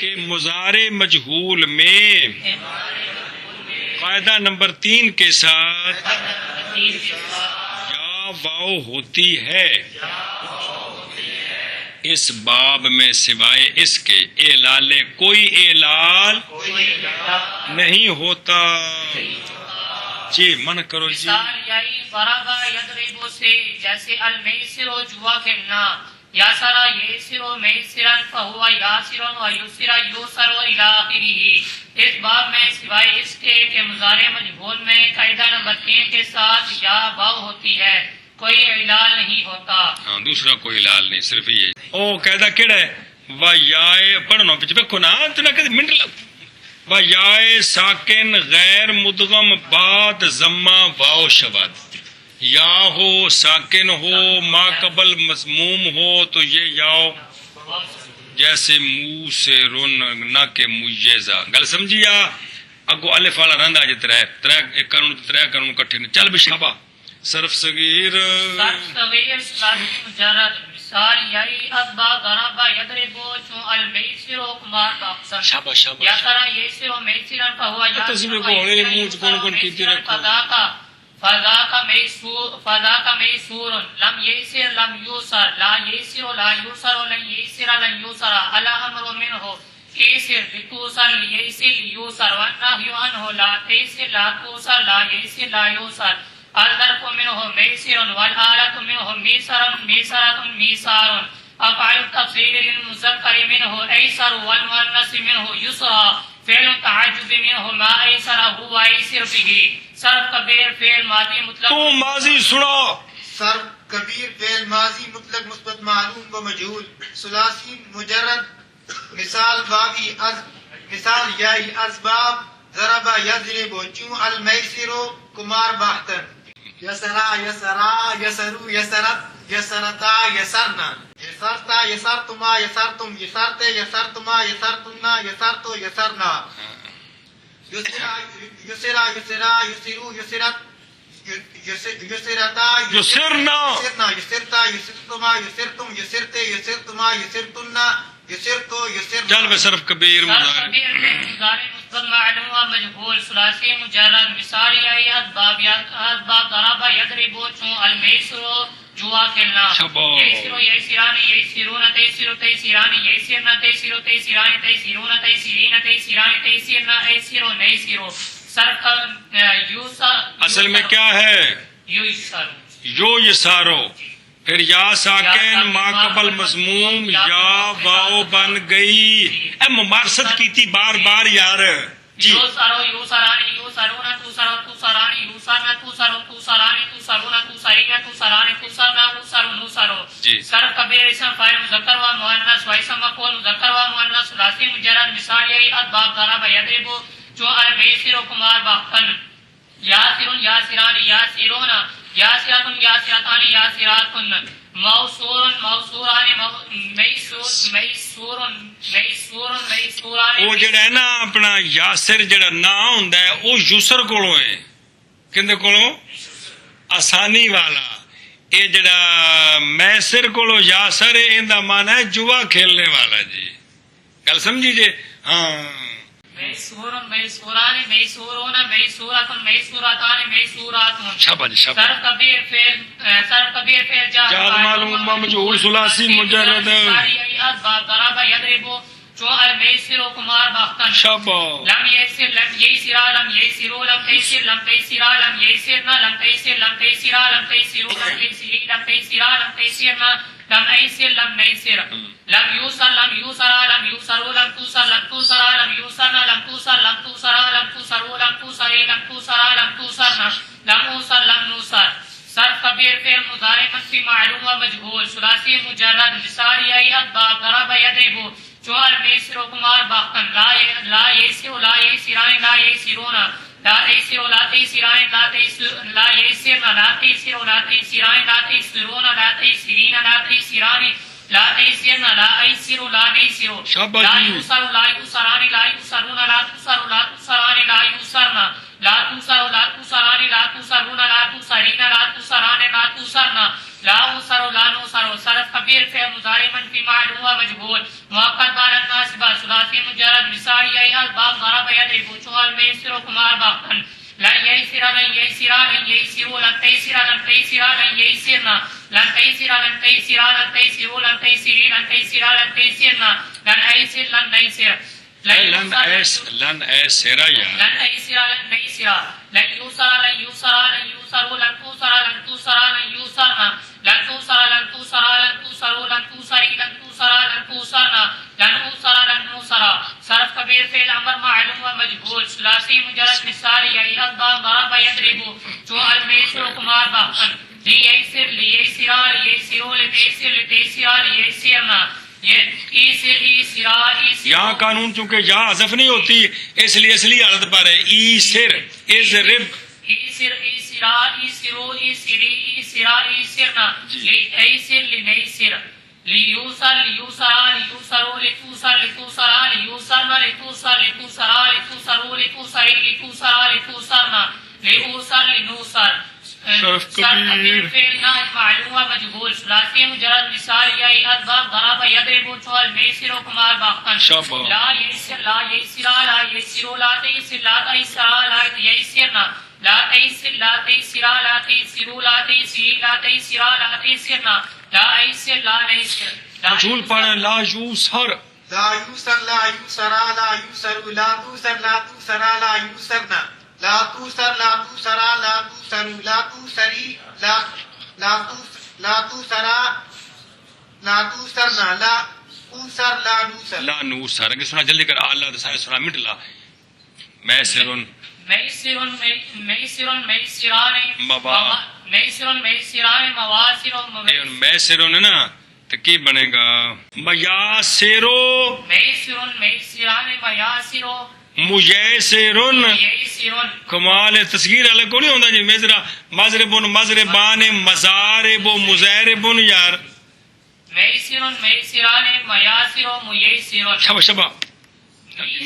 کہ مضارع مجہول میں قاعدہ نمبر 3 کے ساتھ یا واو ہوتی ہے، اس باب میں سوائے اس کے اعلال کوئی اعلال نہیں ہوتا. جی من کرو جی. مثال یہی ضرب یضرب سے جیسے المیسر جوا کھیلنا، یاسر یسر میسرا فہو یاسر ویسر یوسر الی آخرہ. اس باب میں سوائے اس کے کہ مضارع مجہول میں قاعدہ نمبر 3 کے ساتھ یا واو ہوتی ہے، کوئی اعلال نہیں ہوتا. ہاں دوسرا کوئی اعلال نہیں، صرف یہ. او قاعدہ کیڑا ہے و یائے پڑھنا پچھ پہ کھنا تو نہ کدی منٹ لگ و یائے ساکن غیر مدغم بعد ضمہ واو شبد. یا ہو ساکن ہو ما قبل مضموم ہو تو یہ یاؤ جیسے منہ سے رن نہ کہ میزہ. گل سمجھیا اگو الف والا رندا جے ترے قانون کٹھے نے. چل بھی شابا صرف صغیر صرف صغیر ثلاثی مجرد. مثال یہی اسباب ضرب یضرب چون المیسر کمار باقسن شابا شابا یاسر یسر میسرا فہو تصویر کو ہونے منہ کون کیتی رکھو. فذاک میسور لم یسر لم یوسر لا یسر لا یوسر لن یسر لن یوسر الا امر منه کیسر بتوسر لیسر یوسر والنهی عنه لا تیسر لا توسر لا یسر لا یوسر. الظرف منه میسر والآلة منه میسر میسرة میسار. افعال التفضیل للمذکر منه ایسر والمؤنث منه یسرا. فعل تعجب منه ما ایسر هو ایسر به. صرف کبیر فعل ماضی مطلق تو ماضی سنو. صرف کبیر فعل ماضی مطلق مثبت معلوم و مجہول ثلاثی مجرد. مثال بابی مثال یائی اسباب ضرب یضرب چون المیسر کمار باختن. یسرا یسرا یسرو یسرت یسرتا یسرنا یسرتا یسرتما یسرتم یسرتے یسرتما یسرتنا یسرتو یسرنا. یسرا یسرا یسرا یسرو یسرت یسرتا یسرنا یسرتا یسرتما یسرتم یسرتے یسرتما یسرتنا یسرتو یسرنا. چل بے صرف کبیر صرف مضارع کبیر فعل مضارع معلوم و مجهول ثلاثی مجرد مثالی ای اسباب ضرب یضرب چون المیسر جوا کھیلنا شاباش. یسر یسران یسرون تیسر تیسران یسرن تیسر تیسران تیسرون تیسرین تیسران تیسرن ایسر نیسر صرف یوسر اصل میں کیا ہے؟ یوسر یو یسارو، پھر یا ساکن ما قبل مضموم یا واو بن گئی. اے ممارست کی تھی بار بار یار جی. یوسرو یوسرانی یوسرون توسرو توسرانی یوسرن توسرو توسرانی توسرون توسرین توسرانی توسرنا توسرو نوسرو جی. صرف کبیر اسم فاعل مذکر و مؤنث و اسم مفعول مذکر و مؤنث ثلاثی مجرد مثال یہی اسباب ضرب یضرب جو المیسر و کمار باختن یاسرون یاسرانی یاسرون یاسراتن یاسراتانی یاسراتن موصورن موصورانی میسور میسورن میسورن میسورانی وہ جڑا ہے نا اپنا یاسر جڑا نا ہوندا ہے وہ یسر کولوں ہے. کندے کولوں؟ آسانی والا. یہ جڑا میسر کولوں یاسر ہے ایندا معنی ہے جوا کھیلنے والا جی. گل سمجھی جی؟ ہاں. میسورن میسورانی میسورون میسوراتن میسوراتانی میسوراتن شاباش شاباش. سر کبیر فعل جاز معلوم مجهول ثلاثی مجرد. اسباب ضرب یضرب جو المیسر و کمار باختن شاباش. لم یسر لم یسر لم یسرو لم تیسر لم تیسرا لم یسرنا لم تیسر لم تیسرا لم تیسرو لم تیسری لم تیسرا لم تیسرنا لم ایسر لم نیسر لم یوسر لم یوسرا لم یوسرو لم توسر لم توسرا لم یوسرنا لم توسر لم توسرا لم توسرو لم توسری لم توسرا لم توسرنا لم اوسر لم نوسر صرف کبیر فعل مضارع منفی معلوم و مجهول ثلاثی مجرد مثال یہی اسباب ضرب یضرب جو المیسر و کمار باختن لا یسر لا یسران لا یسرون لا تیسر لا تیسران لا یسرن لا تیسر لا تیسران لا تیسرون لا تیسرین لا تیسرانی لا تیسرن لا ایسر لا نیسر شاباش لا جی. یوسر لا یوسرانی لا یوسرون لا توسر لا توسرانی لا یوسرن لا توسر لا توسرانی لا توسرون لا توسرین لا توسران لا توسرنا لا اوسر لا نوسر صرف کبیر فعل مضارع منفی معلوم و مجهول مؤکد بعد الناصبہ ثلاثی مجرد مثال یہی اسباب ضرب یضرب جو المیسر و کمار باختن لن یسر لن یسر لن یسرو لن تیسر لن تیسر لن یسرنا لن تیسر لن تیسر لن تیسرو لن تیسری لن تیسر لن تیسرنا لن ایسر لن نیسر لن ایسرا یا لن ایسر لن نیسر لن یوسر لن یوسر لن یوسرو لن توسر لن توسر لن یوسرنا لن توسر لن توسر لن توسرو لن توسری لن توسر لن توسرنا لن اوسر لن نوسر صرف کبیر فعل امر معلوم و مجهول ثلاثی مجرد مثال یہی اسباب ضرب یضرب جو المیسر و کمار باختن لیسر لیسرا لیسرو لیسر لیسرا لیسرنا یہاں قانون چونکہ یا حذف نہیں ہوتی اس لیے اصلی حالت پر ہے ای سر از رب ایسر ایسرا ایسرو ایسری ایسرا ایسرنا ایسر لنیسر لیوسر لیوسرا لیوسرو لتوسر لتوسرا لیوسرنا لتوسر لتوسرا لتوسرو لتوسری لتوسرا لتوسرنا لیوسر لنوسر صرف کبیر فعل ناج معلوم و مجهول ثلاثی مجرد مثال یہی اسباب ضرب یضرب جو المیسر و کمار باختن شاباش. لا یسر لا یسرا لا یسرو لا تیسر لا تیسرا لا یسرنا لا تیسر لا تیسرا لا تیسرو لا تیسری لا تیسرا لا تیسرنا لا ایسر لا نیسر مجھول پڑھیں لا یوسر لا یوسر لا یوسرا لا یوسر لا توسر لا توسرا لا یوسرنا لا توسر لا توسرا لا توسر لا توسری لا توسرا لا توسرنا لا اوسر لا نوسر لا نوسر اگر سنا جلدی کر اللہ سارے سنا مٹ لا میسرن میسرن میسرن میسران میسرن میسران مواسر میسرن ہے نا تو کی بنے گا میاسرو میسرن میسران میاسرو میسرن میسرن کمال تصغیر والے کو نہیں ہوندا جی مزرا مضربن مضربان مضارب مضاربن یار میسرن میسران میاسرو میسرن شبا شبا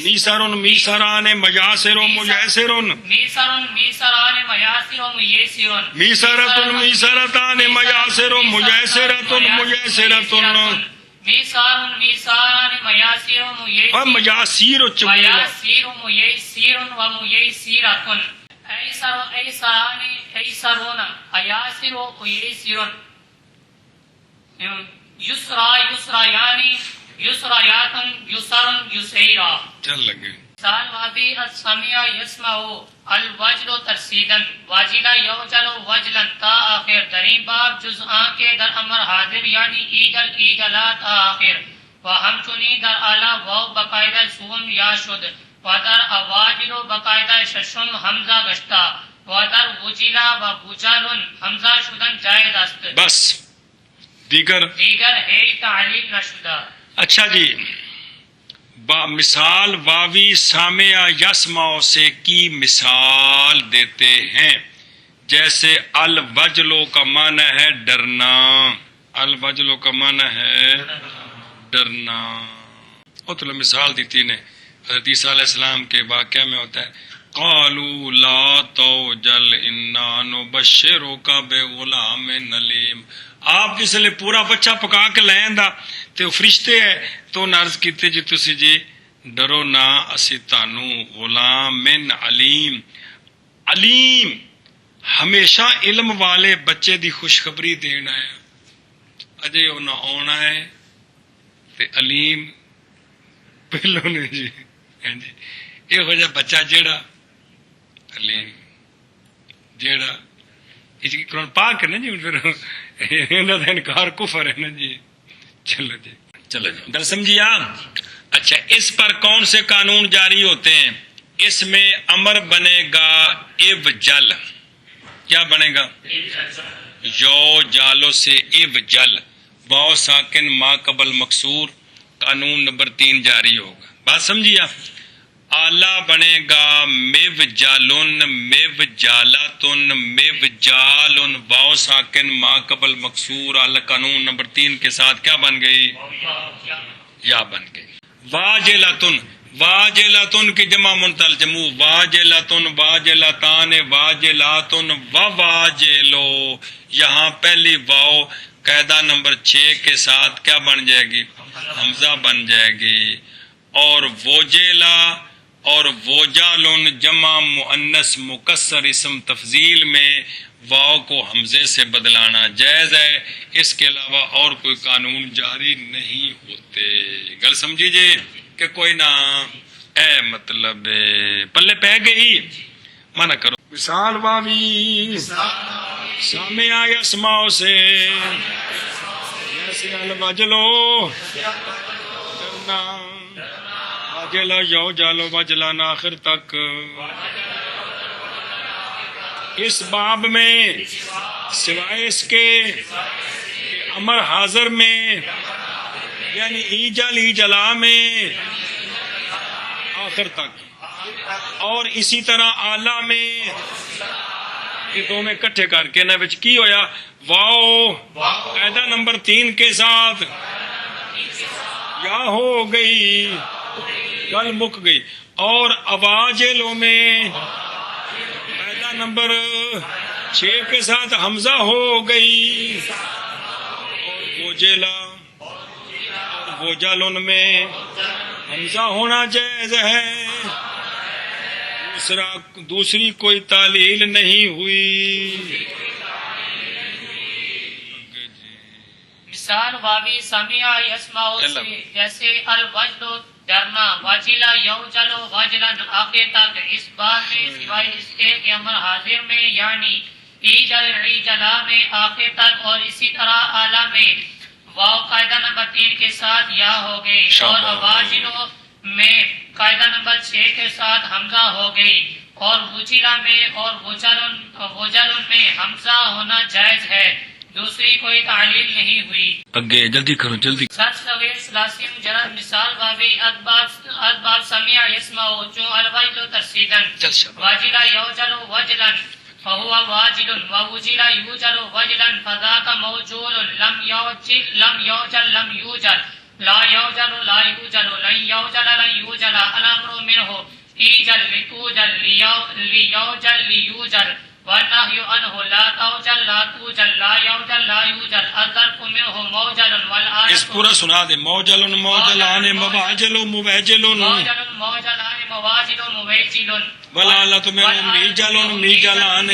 میسرن میسران میاسر میسرن میسرن میسران میاسر میسرن میسرتن میسرتان میاسر میسرتن میسرتن میسار میساران میاسیر اور میاسیر و چمولا میاسیر میسیر و میسیرتن ایسر ایسران ایسرون ایاسر و ایسرون یسرا یسرایانی یسرایاتن یسرن یسیرا. چل لگے سال وابی السمیع یسمعو الوجل ترسیدن واجلہ یوجل وجلن تا آخر درین باب جز آن کے در امر حاضر یعنی ایجل ایجلات آخر و ہمچنی در اعلیٰ واو بقاعدہ سوم یا شد و در اواجل بقاعدہ ششم حمزہ گشتا و در وجلہ و بوجالن حمزہ شدن جائز است. بس دیگر ہے تعلیل نشدہ. اچھا جی مثال واوی سامع یسمع سے کی مثال دیتے ہیں. جیسے الوجلو کا معنی ہے ڈرنا، الوجلو کا معنی ہے ڈرنا. مطلب مثال دیتی نے حضرت عیسیٰ علیہ السلام کے واقعہ میں ہوتا ہے قالوا لا توجل انا نبشرک بغلام علیم. آپ جس لئے پورا بچہ پکا کے لائیں دا تے فرشتے ہے تو نرز کیتے جی تسی جی ڈرو نا اسی تانو غلام علیم. علیم ہمیشہ علم والے بچے دی خوشخبری دینا ہے. اجے انہاں آنا ہے تے علیم پہلو نے جی یہ ہو جا بچہ جیڑا علیم جیڑا اس کی قرآن پاک ہے نا جی پھر انہوں کا انکار کفر ہے نا جی. چلو جی چلو جی در سمجھیے آپ. اچھا اس پر کون سے قانون جاری ہوتے ہیں؟ اس میں امر بنے گا ابجل. کیا بنے گا؟ یو جالو سے ابجل واو ساکن ما قبل مکسور. قانون نمبر 3 جاری ہوگا. بات سمجھیے آپ. آلہ بنے گا میو جالن میو جالاتن میو جالن واو ساکن ما قبل مکسور. آلہ قانون نمبر 3 کے ساتھ کیا بن گئی؟ یا بن گئی. واجلاتن واجلاتن کی جمع منتل جمع واجلاتن واجلاتان واجلاتن واجلو. یہاں پہلی واو قاعدہ نمبر 6 کے ساتھ کیا بن جائے گی؟ حمزہ بن جائے گی. اور وجیلا اور وجالن جمع مؤنث مکسر اسم تفضیل میں واو کو حمزے سے بدلانا جائز ہے. اس کے علاوہ اور کوئی قانون جاری نہیں ہوتے. گل سمجھیے کہ کوئی نہ اے مطلب پلے پہ گئی منع کرو. مثال واوی سامع یسمع سے جیسے الوجلو ڈرنا واجلا یو جالو وجلان آخر تک. اس باب میں سوائے اس کے امر حاضر میں یعنی ایجل ایجلا میں آخر تک اور اسی طرح آلہ میں یہ دو میں کٹھے کر کے نا بچ کی ہویا واو قاعدہ نمبر 3 کے ساتھ یا ہو گئی گل مک گئی. اور اواجلوں میں قاعدہ نمبر 6 کے ساتھ حمزہ ہو گئی. اور وجلا اور وجالن میں حمزہ ہونا جائز ہے. دوسری کوئی تعلیل نہیں ہوئی. مثال واوی سمیع یسمع سے جیسے الوجل ڈرنا واجلہ یوجلو وجلن آخر تک. اس بات میں سوائے اس کے کہ امر حاضر میں یعنی ایجل ایجلا میں آخر تک اور اسی طرح اعلیٰ میں واو قاعدہ نمبر 3 کے ساتھ یا ہو گئی اور اواجلو میں قاعدہ نمبر 6 کے ساتھ حمزہ ہو گئی. اور وجلہ میں اور وجلن میں حمزہ ہونا جائز ہے. دوسری کوئی تعلیل نہیں ہوئی. اگے جلدی کرو جلدی. سچ صغیر سلاسیم جرد مثال بابی ادباب سمیع یسمع چون الوجل ترسیدن واجلہ یوجل وجلن فہو واجل ووجل یوجل وجلن فذاک موجول لم یوجل لم یوجل لا یوجل لا یوجل لن یوجل لن یوجل الامر منہ ایجل لتوجل لیوجل لیوجل والنهي عنه لا توجل لا توجل لا يوجل لا يوجل الظرف منه موجل والآية اس پورا سنا دے. موجل موجلان مواجل موجل موجل موجلان مواجل موجل ولالت منه میجل میجلان.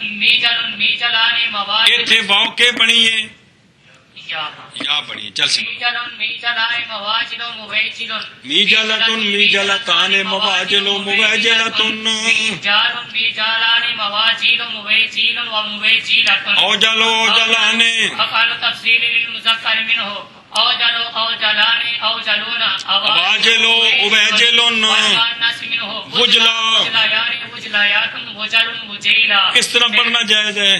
میجل میجلان مواجل. ایتھے واو کے بنی ہے یا یا بنی. چل سن. میجل میجلان مواجل موجل میجلتن میجلتان مواجل موجلتن. میجال میجالان مواجل موجل وموجلتن. اوجل اوجلان. افعال تفصیل للمذکر منه اوجل اوجلان اوجلون واجل اوجل والمؤنث منه وجلا. وجلایان وجلایات وجل وجیلا. کس طرح پڑھنا جائز ہے؟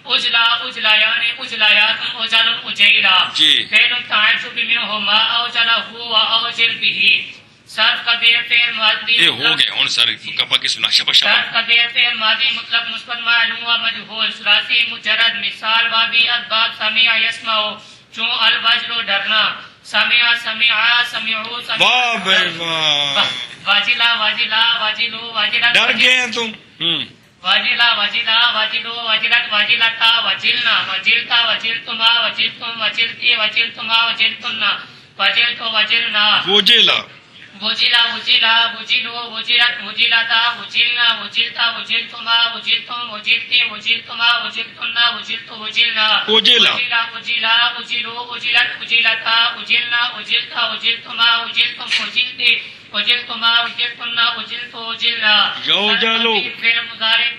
اجلا اجلایان اجلایات اجل اجیلا. جی. فعل تعجب منه ما اوجله واوجل به. صرف کا دیر فعل ماضی یہ ہو گئے ہن سر کپا کی سنا شبہ شبہ. صرف کا دیر فعل ماضی مطلق مثبت معلوم و مجهول ثلاثی مجرد مثال بابی اسباب سمع یسمع چون الوجل ڈرنا سمع سمعا سمعو واہ بھائی واہ. واجلا واجلا واجلو واجلا. ڈر گئے ہیں تم. واجلا واجلا واجلو واجلت واجلتا وجلنا وجلتا وجلتما وجلتم وجلتی وجلتما وجلتنا وجلتو وجلنا. وجلا وجلا وجلا وجلو وجلت وجلتا وجلنا وجلتا وجلتما وجلتم وجلتی وجلتما وجلتنا وجلتو وجلنا. وجلا وجلا وجلو وجلت وجلتا وجلنا وجلتا وجلتما وجلتم وجلتی وجلتما وجلتنا وجلتو وجلنا. یوجلو فعل مضارع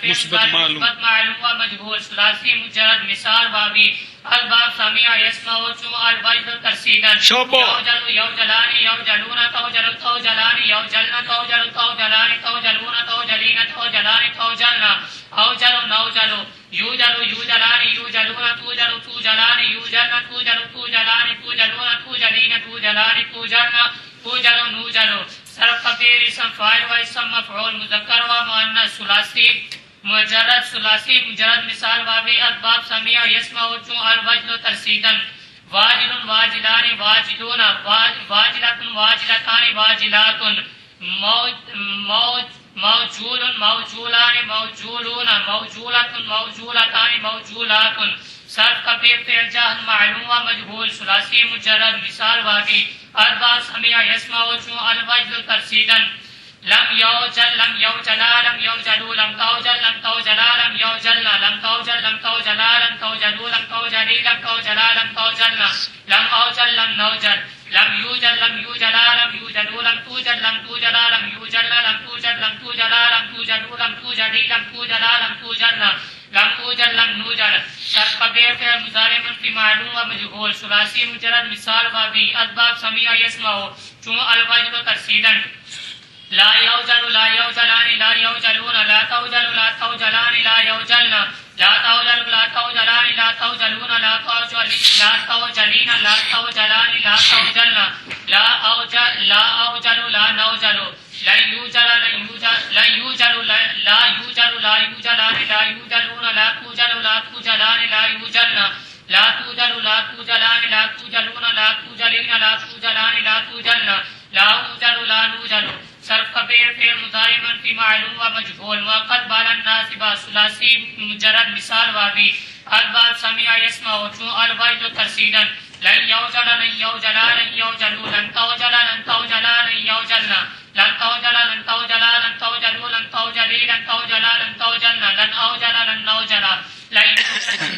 مثبت معلوم معلوم و مجهول ثلاثی مجرد مثال بابی الباب سمع یسمع چون الوجد ترسیدا. شابو. یوجل یوجلان یوجلون توجل توجلان یوجلن توجل توجلان توجلون توجلین توجلان توجلنا. اوجل نوجل یوجل یوجلان یوجلون توجل توجلان یوجلن توجل توجلان توجلون توجلین توجلان توجلنا توجل نوجل. صرف کبیر اسم فاعل و اسم مفعول مذکر و مؤنث ثلاثی مجرد ثلاثی مجرد مثال بابی اسباب سمع یسمع چون الوجل ترسیدا. واجل واجلان واجلون واجلت واجلتان واجلات. موجول موجولان موجولون موجولت موجولتان موجولات. صرف کبیر فعل جاہل معلوم و مجهول ثلاثی مجرد مثال بابی اسباب سمع یسمع چون الوجل ترسیدا. لم يوجل لم يوجلا لم يوجلوا لم توجل لم توجلا لم يوجلنا لم توجل لم توجلا لم توجلوا لم توجلي لم توجلا لم توجلنا لم أوجل لم نوجل لم يوجل لم يوجلا لم يوجلوا لم توجل لم توجلا لم يوجلنا لم توجل لم توجلا لم توجلوا لم توجلي لم توجلا لم توجلنا لم توجل لم نوجل. صرف کبیر فعل مضارع منفی معلوم و مجهول ثلاثی مجرد مثال بابی اسباب سمع یسمع چون الوجد ترسیدا. لا يوجل لا يوجلان لا يوجلون لا توجل لا توجلان لا يوجلنا لا توجل لا توجلان لا توجلون لا توجل لا توجلين لا توجلان لا توجلنا لا أوجل لا نوجل. لن يوجل لن يوجل لن يوجل لا يوجل لا يوجلان لا يوجلون لا توجل لا توجلان لا يوجلنا لا توجل لا توجلان لا توجلون لا توجلين لا توجلان لا توجلنا لا أوجل لا نوجل. صرف کبیر فعل مضارع منفی معلوم و مجهول وقد بالا ناصبہ ثلاثی مجرد مثال بابی الباب سمع یسمع چون الوجد ترسیدا. لن یوجل لن یوجلا لن یوجلوا لن توجل لن توجلا لن یوجلنا لن توجل لن توجلا لن توجلوا لن توجلی لن توجلا لن توجلنا لن اوجل لن نوجلا لن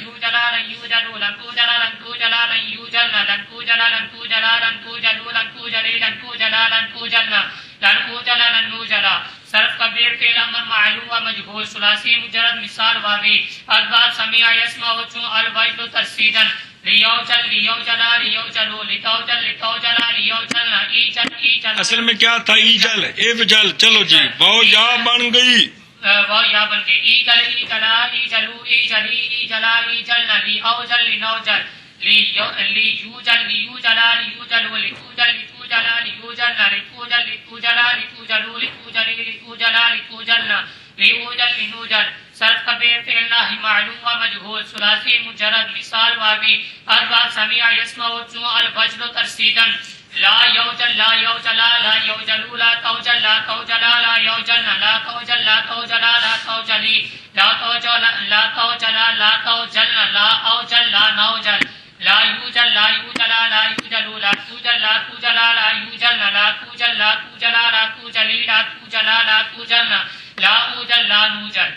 يوجلا لن يوجلوا لن توجلا لن توجلا لن يوجلنا لن توجلا لن توجلا لن توجلوا لن توجلي لن توجلا لن توجلنا لن اوجل لن نوجلا. صرف کبیر فعل امر معلوم و مجهول ثلاثی مجرد مثال بابی اسباب سمع یسمع چون الوجد ترسیدا. لیوجل لیوجلا لیوجلوا لتوجل لتوجلا لیوجلنا ایجل ایجل. اصل میں کیا تھا؟ ایجل ایوجل. چلو جی واو یا بن گئی. واو یا بن گئی. ایجل ایجلا ایجلوا ایجلی ایجلا ایجلنا لی اوجل لنوجل لیوجل لیوجلا لیوجلوا لتوجل لتوجلا لیوجلنا لتوجل لتوجلا لتوجلوا لتوجلی لتوجلا لتوجلنا لیوجل لنوجل. صرف کبیر فعل ناہی معلوم و مجهول ثلاثی مجرد مثال بابی اسباب سمع یسمع چون الوجد ترسیدا. لا يوجل لا يوجل لا يوجل لا توجل لا توجل لا يوجل لا توجل لا توجل لا توجلي لا توجل لا توجل لا توجل لا أوجل لا نوجل لا يوجل لا يوجل لا يوجل لا توجل لا توجل لا يوجل لا توجل لا توجل لا توجلي لا توجل لا توجل لا أوجل لا نوجل